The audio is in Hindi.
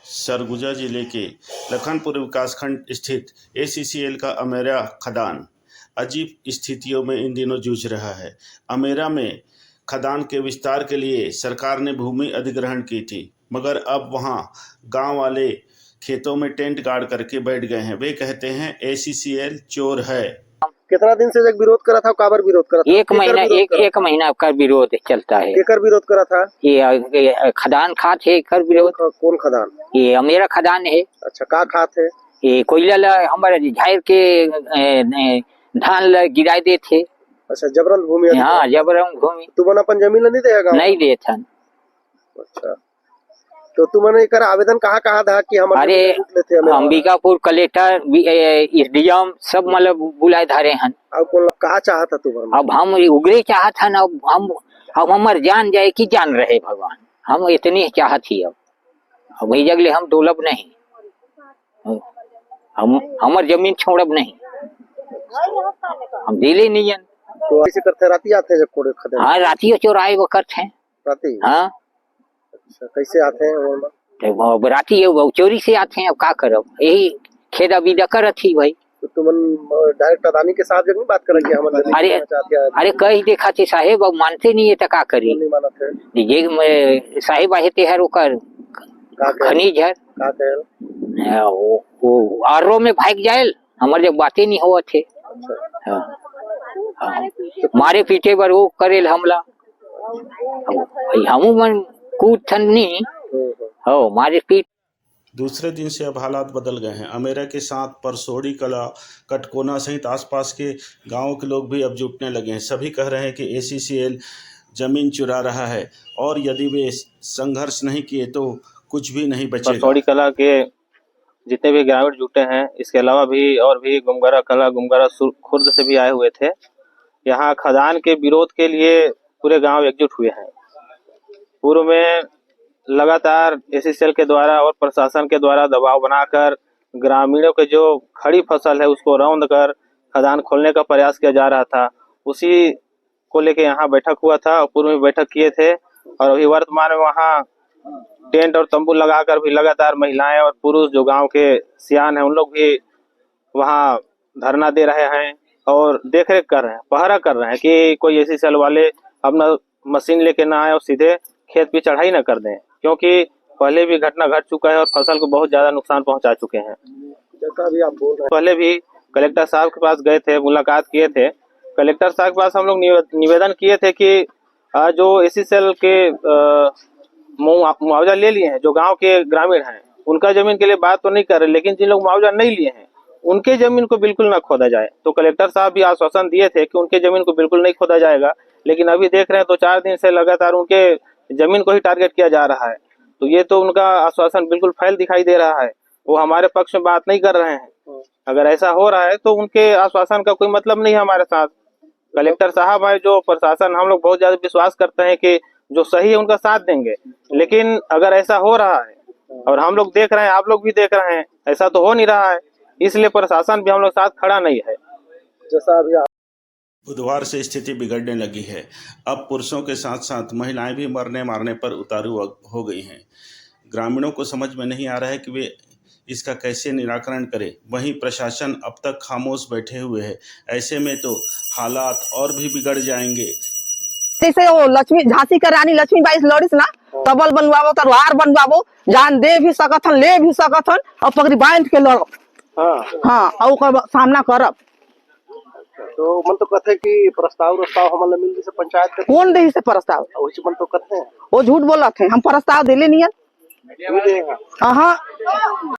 सरगुजा जिले के लखनपुर विकासखंड स्थित एसीसीएल का अमेरा खदान अजीब स्थितियों में इन दिनों जूझ रहा है। अमेरा में खदान के विस्तार के लिए सरकार ने भूमि अधिग्रहण की थी, मगर अब वहां गांव वाले खेतों में टेंट गाड़ करके बैठ गए हैं। वे कहते हैं एसीसीएल चोर है। कितना दिन से विरोध करा था? काबर विरोध करा था? एक महीना का विरोध चलता है। केकर विरोध करा था? ये खदान खात है। कर विरोध कौन खदान? ये अमेरा खदान है। अच्छा, का खात है? ये कोयला हमारे झायर के धान गिराए दे थे। अच्छा, जबरन भूमि? हाँ, जबरन भूमि। तुमने अपन जमीन नहीं देगा? नहीं दे था। अच्छा, तो तुमने एक आवेदन कहाँ था कि हम? अरे अंबिकापुर कलेक्टर एसडीएम सब मतलब बुलाए धारे हैं। अब कौन कहा चाहता तुम? अब हम उगरे चाहत है ना। अब हमार जान जाए कि जान रहे भगवान, हम इतनी चाहत ही। अब वही जगले हम डोलब नहीं, हम हमार जमीन छोड़ब नहीं, हम दिले नहीं। तो ऐसे करते राती आते हैं जब कोड़े खदान? हाँ, राती चोराए वो करते हैं राती। हाँ। अच्छा, कैसे आते हैं? राती चोरी से आते हैं। अब क्या करब, यही खेद अभी कर थी भाई। तो तुम डायरेक्ट अदानी के साथ नहीं बात करेंगे? अरे कही देखा थे साहेब, अब मानते नहीं है तो क्या करी? नहीं मानते ये साहेब आए थे हर ओकर खनिज है वो आरो में भाग जाए। हमारे जब बातें नहीं हुआ थे। हाँ। मारे पीटे पर वो करेल हमला। हमू मन कूद थनी हो मारे पीट। दूसरे दिन से अब हालात बदल गए हैं। अमेरा के साथ परसोड़ी कला, कटकोना सहित आसपास के गांवों के लोग भी अब जुटने लगे हैं। सभी कह रहे हैं कि एसीसीएल जमीन चुरा रहा है और यदि वे संघर्ष नहीं किए तो कुछ भी नहीं बचेगा। परसोड़ी कला के जितने भी ग्रामीण जुटे हैं, इसके अलावा भी और भी गुमगरा कला, गुमगरा खुर्द से भी आए हुए थे। यहाँ खदान के विरोध के लिए पूरे गांव एकजुट हुए हैं। पूर्व में लगातार एसीसीएल के द्वारा और प्रशासन के द्वारा दबाव बनाकर ग्रामीणों के जो खड़ी फसल है उसको रौंद कर खदान खोलने का प्रयास किया जा रहा था। उसी को लेकर यहाँ बैठक हुआ था। पूर्व में बैठक किए थे और अभी वर्तमान में वहाँ टेंट और तंबू लगाकर भी लगातार महिलाएं और पुरुष जो गांव के सियान हैं उन लोग भी वहाँ धरना दे रहे हैं और देख रेख कर रहे हैं, पहरा कर रहे हैं कि कोई एसीसीएल वाले अपना मशीन लेके ना आए और सीधे खेत पे चढ़ाई न कर दें, क्योंकि पहले भी घटना घट चुका है और फसल को बहुत ज्यादा नुकसान पहुंचा चुके हैं। भी आप बोल रहे हैं। पहले भी कलेक्टर साहब के पास गए थे, मुलाकात किए थे। कलेक्टर साहब के पास हम लोग निवेदन किए थे कि जो एसीसीएल के मुआवजा ले लिए हैं, जो गांव के ग्रामीण हैं उनका जमीन के लिए बात तो नहीं कर रहे, लेकिन जिन लोग मुआवजा नहीं लिए हैं उनके जमीन को बिल्कुल ना खोदा जाए। तो कलेक्टर साहब भी आश्वासन दिए थे कि उनके जमीन को बिल्कुल नहीं खोदा जाएगा, लेकिन अभी देख रहे हैं 2-4 दिन से लगातार उनके जमीन को ही टारगेट किया जा रहा है। तो ये तो उनका आश्वासन बिल्कुल फैल दिखाई दे रहा है, वो हमारे पक्ष में बात नहीं कर रहे हैं। अगर ऐसा हो रहा है तो उनके आश्वासन का कोई मतलब नहीं है हमारे साथ। कलेक्टर साहब है जो प्रशासन, हम लोग बहुत ज्यादा विश्वास करते हैं कि जो सही है उनका साथ देंगे, लेकिन अगर ऐसा हो रहा है और हम लोग देख रहे हैं, आप लोग भी देख रहे हैं, ऐसा तो हो नहीं रहा है, इसलिए प्रशासन भी हम लोग साथ खड़ा नहीं है। जैसा अभी बुधवार से स्थिति बिगड़ने लगी है। अब पुरुषों के साथ साथ महिलाएं भी मरने मारने पर उतारू हो गई हैं। ग्रामीणों को समझ में नहीं आ रहा है कि वे इसका कैसे निराकरण करें। वहीं प्रशासन अब तक खामोश बैठे हुए है। ऐसे में तो हालात और भी बिगड़ जाएंगे। जैसे वो लक्ष्मी, झांसी का रानी लक्ष्मीबाई लड़िस ना, तबल बनवाबो, तलवार बनवाबो, जान दे भी सकत हन, ले भी सकत हन और पगड़ी बांध के लड़ो। हाँ, और ओकर सामना करब। तो मन तो कहते कि प्रस्ताव हमन मिल से पंचायत के कौन दे से प्रस्ताव? वही मन तो कहते हैं, वो झूठ बोलत है। हम प्रस्ताव दिले नहीं है।